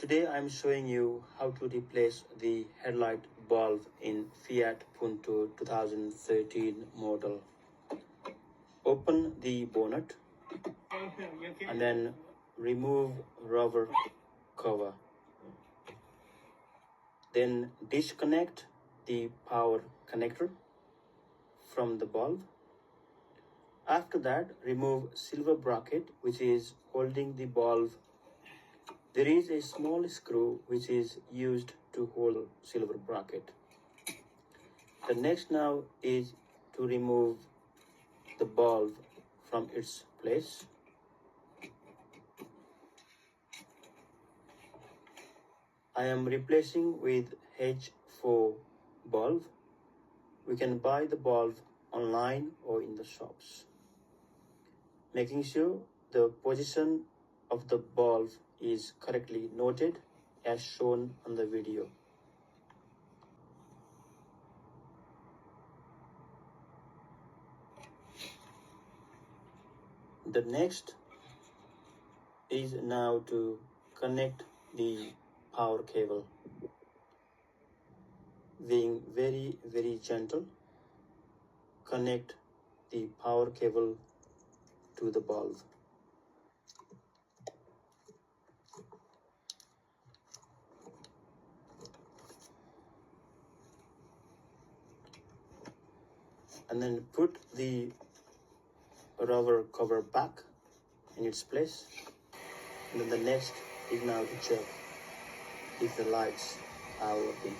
Today I'm showing you how to replace the headlight bulb in Fiat Punto 2013 model. Open the bonnet and then remove rubber cover. Then disconnect the power connector from the bulb. After that, remove silver bracket which is holding the bulb. There is a small screw which is used to hold silver bracket. The next now is to remove the bulb from its place. I am replacing with H4 bulb. We can buy the bulb online or in the shops. Making sure the position of the bulb is correctly noted as shown on the video. The next is now to connect the power cable. Being very gentle, connect the power cable to the bulb. And then put the rubber cover back in its place. And then the next is now to check if the lights are working.